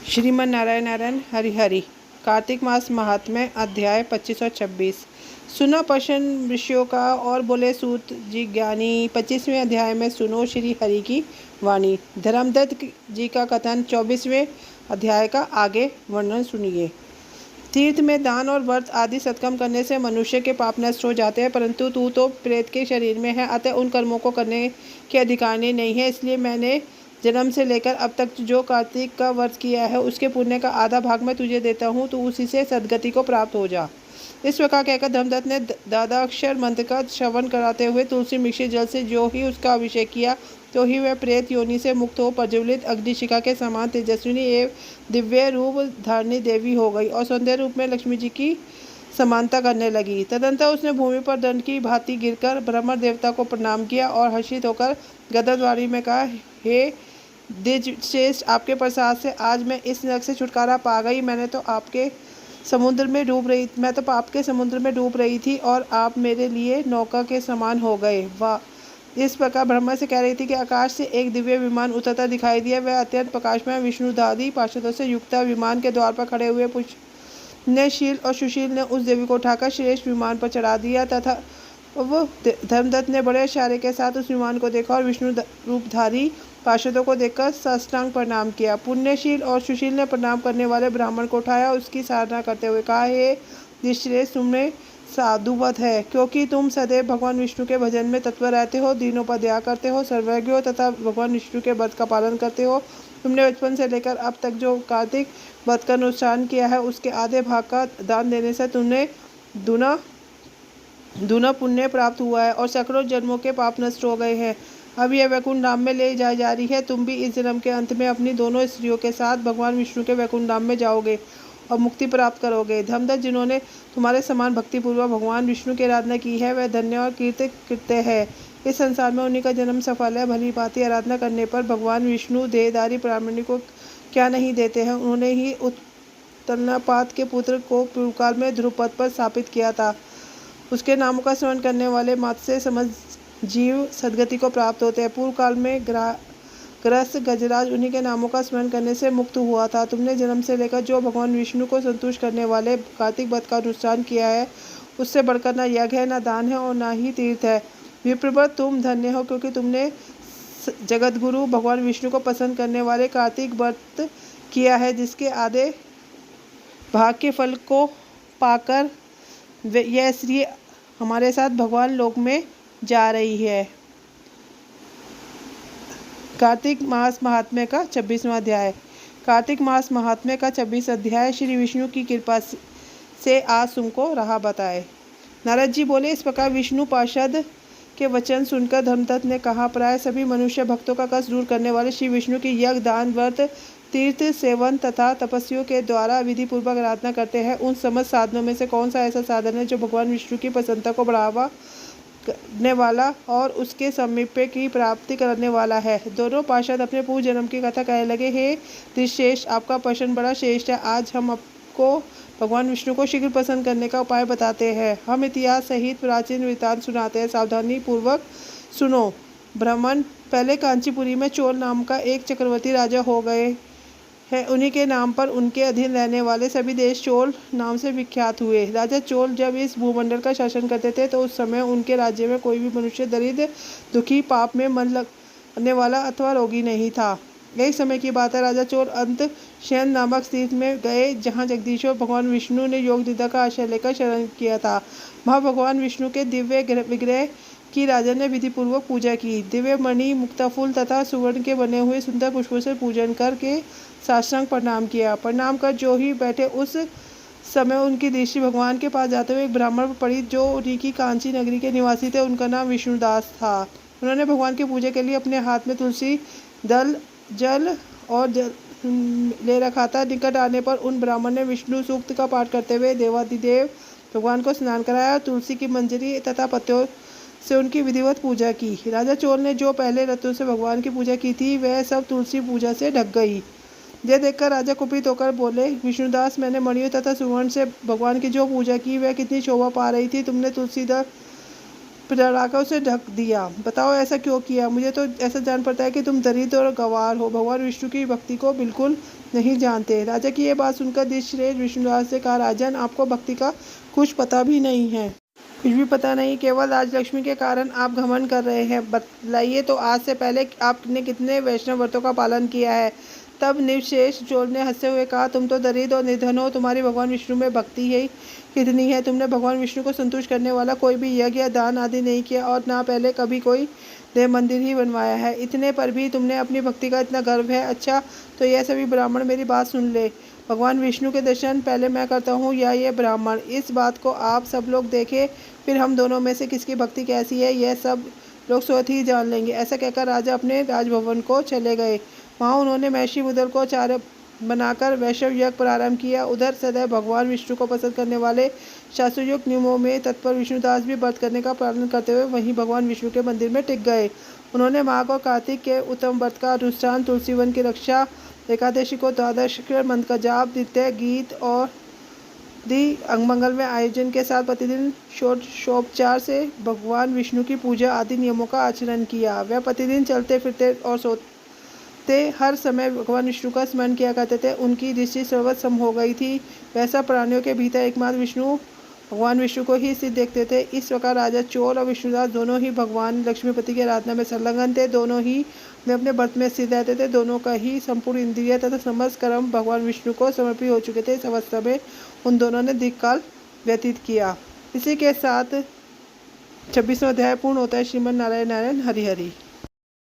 श्रीमन नारायण नारायण हरि हरि। कार्तिक मास महात्म्य अध्याय 25 और 26। सुना प्रश्न ऋषियों का और बोले सूत जी ज्ञानी। 25वें अध्याय में सुनो श्री हरि की वाणी। धर्मदत्त जी का कथन। 24वें अध्याय का आगे वर्णन सुनिए। तीर्थ में दान और व्रत आदि सत्कर्म करने से मनुष्य के पाप नष्ट हो जाते हैं, परंतु तू तो प्रेत के शरीर में है, अतः उन कर्मों को करने के अधिकारी नहीं है। इसलिए मैंने जन्म से लेकर अब तक जो कार्तिक का व्रत किया है उसके पुण्य का आधा भाग मैं तुझे देता हूँ, तू उसी से सद्गति को प्राप्त हो जा। इस प्रकार कहकर धर्मदत्त ने दादाक्षर मंत्र का श्रवण कराते हुए तुलसी मिश्रित जल से जो ही उसका अभिषेक किया, तो ही वह प्रेत योनि से मुक्त हो प्रज्वलित अग्निशिखा के समान तेजस्विनी एवं दिव्य रूप धारणी देवी हो गई और सौंदर्य रूप में लक्ष्मी जी की समानता करने लगी। तदंतर उसने भूमि पर दंड की भांति गिरकर ब्रह्म देवता को प्रणाम किया और हर्षित होकर गदगदवाणी में कहा, हे द्विजश्रेष्ठ, आपके प्रसाद से आज मैं इस नरक से छुटकारा पा गई। मैं तो आपके समुद्र में डूब रही थी और आप मेरे लिए नौका के समान हो गए। वाह। इस प्रकार ब्रह्मा से कह रही थी कि आकाश से एक दिव्य विमान उतरता दिखाई दिया। वह अत्यंत प्रकाशमय विष्णुदादि पार्षदों से युक्त विमान के द्वार पर खड़े हुए पुण्यशील और सुशील ने उस देवी को उठाकर श्रेष्ठ विमान पर चढ़ा दिया तथा वो धर्मदत्त ने बड़े इशारे के साथ उस विमान को देखा और विष्णु रूपधारी पार्षदों को देखकर साष्टांग प्रणाम किया। पुण्यशील और सुशील ने प्रणाम करने वाले ब्राह्मण को उठाया, उसकी सराहना करते हुए कहा, हे द्विजश्रेष्ठ, तुम्हें साधुवत है, क्योंकि तुम सदैव भगवान विष्णु के भजन में तत्पर रहते हो, दीनों पर दया करते हो, सर्वज्ञ हो तथा भगवान विष्णु के व्रत का पालन करते हो। तुमने बचपन से लेकर अब तक जो कार्तिक व्रत का अनुष्ठान किया है उसके आधे भाग का दान देने से तुम्हें दूना पुण्य प्राप्त हुआ है और सैकड़ों जन्मों के पाप नष्ट हो गए हैं। अब यह वैकुंठ धाम में ले जाई जा रही है। तुम भी इस जन्म के अंत में अपनी दोनों स्त्रियों के साथ भगवान विष्णु के वैकुंठ धाम में जाओगे और मुक्ति प्राप्त करोगे। धर्मदत्त, जिन्होंने तुम्हारे समान भक्तिपूर्वक भगवान विष्णु की आराधना की है, वह धन्य और कृत्य है। इस संसार में उन्हीं का जन्म सफल है। भली भांति आराधना करने पर भगवान विष्णु देहधारी ब्राह्मणी को क्या नहीं देते हैं। उन्होंने ही उत्तलपाद के पुत्र को पूर्वकाल में ध्रुपद पर स्थापित किया था। उसके नामों का स्मरण करने वाले मात्र से समझ जीव सद्गति को प्राप्त होते हैं। पूर्व काल में ग्रस्त गजराज उन्हीं के नामों का स्मरण करने से मुक्त हुआ था। तुमने जन्म से लेकर जो भगवान विष्णु को संतुष्ट करने वाले कार्तिक व्रत का अनुष्ठान किया है, उससे बढ़कर न यज्ञ है, न दान है और न ही तीर्थ है। विप्रवर, तुम धन्य हो, क्योंकि तुमने जगतगुरु भगवान विष्णु को पसंद करने वाले कार्तिक व्रत किया है, जिसके आधे भाग के फल को पाकर यह स्त्री हमारे साथ भगवान लोक में जा रही है। कार्तिक मास महात्म्य का 26वां अध्याय। कार्तिक मास महात्म्य का 26 अध्याय श्री विष्णु की कृपा से आज तुमको रहा बताए। नारद जी बोले, इस प्रकार विष्णु पार्षद के वचन सुनकर धर्मदत्त ने कहा, प्राय सभी मनुष्य भक्तों का कष्ट दूर करने वाले श्री विष्णु की यज्ञ, दान, व्रत, तीर्थ सेवन तथा तपस्वियों के द्वारा विधि पूर्वक आराधना करते हैं। उन समस्त साधनों में से कौन सा ऐसा साधन है जो भगवान विष्णु की प्रसन्नता को बढ़ावा करने वाला और उसके समीप्य की प्राप्ति करने वाला है। दोनों पार्षद अपने पूर्व जन्म की कथा कहने लगे, हे द्विजश्रेष्ठ, आपका प्रश्न बड़ा श्रेष्ठ है। आज हम आपको भगवान विष्णु को शीघ्र प्रसन्न करने का उपाय बताते हैं। हम इतिहास सहित प्राचीन वृत्तांत सुनाते हैं, सावधानी पूर्वक सुनो। ब्राह्मण, पहले कांचीपुरी में चोल नाम का एक चक्रवर्ती राजा हो गए हैं। उन्हीं के नाम पर उनके अधीन रहने वाले सभी देश चोल नाम से विख्यात हुए। राजा चोल जब इस भूमंडल का शासन करते थे तो उस समय उनके राज्य में कोई भी मनुष्य दरिद्र, दुखी, पाप में मन लगने वाला अथवा रोगी नहीं था। एक समय की बात है, राजा चोल अंत शयन नामक तीर्थ में गए, जहाँ जगदीश्वर भगवान विष्णु ने योग निद्रा का आश्रय लेकर शरण किया था। वहाँ भगवान विष्णु के दिव्य विग्रह की राजा ने विधि पूर्वक पूजा की। दिव्य मणि, मुक्ताफूल तथा सुवर्ण के बने हुए सुंदर पुष्पों से पूजन करके साष्टांग प्रणाम किया। प्रणाम कर जो ही बैठे, उस समय उनकी दृष्टि भगवान के पास जाते हुए एक ब्राह्मण पर पड़ी, जो उन्हीं की कांची नगरी के निवासी थे। उनका नाम विष्णुदास था। उन्होंने भगवान की पूजा के लिए अपने हाथ में तुलसी दल, जल और ले रखा था। निकट आने पर उन ब्राह्मण ने विष्णु सूक्त का पाठ करते हुए देवाधिदेव भगवान को स्नान कराया। तुलसी की मंजरी तथा पत्तों से उनकी विधिवत पूजा की। राजा चोल ने जो पहले रत्नों से भगवान की पूजा की थी, वह सब तुलसी पूजा से ढक गई। यह देखकर राजा कुपित होकर बोले, विष्णुदास, मैंने मणियों तथा सुवर्ण से भगवान की जो पूजा की वह कितनी शोभा पा रही थी, तुमने तुलसी दल चढ़ाकर उसे ढक दिया। बताओ ऐसा क्यों किया? मुझे तो ऐसा जान पड़ता है कि तुम दरिद्र और गंवार हो, भगवान विष्णु की भक्ति को बिल्कुल नहीं जानते। राजा की ये बात सुनकर धृतराष्ट्र विष्णुदास से कहा, राजन, आपको भक्ति का कुछ पता भी नहीं है। कुछ भी पता नहीं, केवल राजलक्ष्मी के कारण आप घमंड कर रहे हैं। बतलाइए तो आज से पहले आपने कितने वैष्णव व्रतों का पालन किया है। तब निवशेष चोर ने हंसते हुए कहा, तुम तो दरिद्र और निर्धन हो, तुम्हारी भगवान विष्णु में भक्ति ही कितनी है। तुमने भगवान विष्णु को संतुष्ट करने वाला कोई भी यज्ञ या दान आदि नहीं किया और ना पहले कभी कोई देव मंदिर ही बनवाया है। इतने पर भी तुमने अपनी भक्ति का इतना गर्व है। अच्छा, तो यह सभी ब्राह्मण मेरी बात सुन ले। भगवान विष्णु के दर्शन पहले मैं करता हूँ या ये ब्राह्मण। इस बात को आप सब लोग देखें, फिर हम दोनों में से किसकी भक्ति कैसी है यह सब लोग स्वतः ही जान लेंगे। ऐसा कहकर राजा अपने राजभवन को चले गए। वहाँ उन्होंने महर्षि बुदल को आचार्य बनाकर वैष्णव यज्ञ प्रारंभ किया। उधर सदैव भगवान विष्णु को पसंद करने वाले शास्त्रयुक्त नियमों में तत्पर विष्णुदास भी व्रत करने का पालन करते हुए वहीं भगवान विष्णु के मंदिर में टिक गए। उन्होंने माघ और कार्तिक के उत्तम व्रत का अनुष्ठान, तुलसी वन की रक्षा, एकादशी को द्वादश मंत्र का जाप, नित्य गीत और दी अंगमंगल में आयोजन के साथ प्रतिदिन षोडशोपचार से भगवान विष्णु की पूजा आदि नियमों का आचरण किया। वह प्रतिदिन चलते फिरते और सोते हर समय भगवान विष्णु का स्मरण किया करते थे। उनकी दृष्टि सर्वसम हो गई थी। वैसा प्राणियों के भीतर एकमात्र विष्णु भगवान विष्णु को ही स्थित देखते थे। इस प्रकार राजा चोर और विष्णुदास दोनों ही भगवान लक्ष्मीपति की आराधना में संलग्न थे। दोनों ही अपने व्रत में स्थित रहते थे। दोनों का ही संपूर्ण इंद्रिय तथा समस्त कर्म भगवान विष्णु को समर्पित हो चुके थे। इस अवस्था में उन दोनों ने दीर्घकाल व्यतीत किया। इसी के साथ 26वां अध्याय पूर्ण होता है। श्रीमन नारायण नारायण हरि हरि।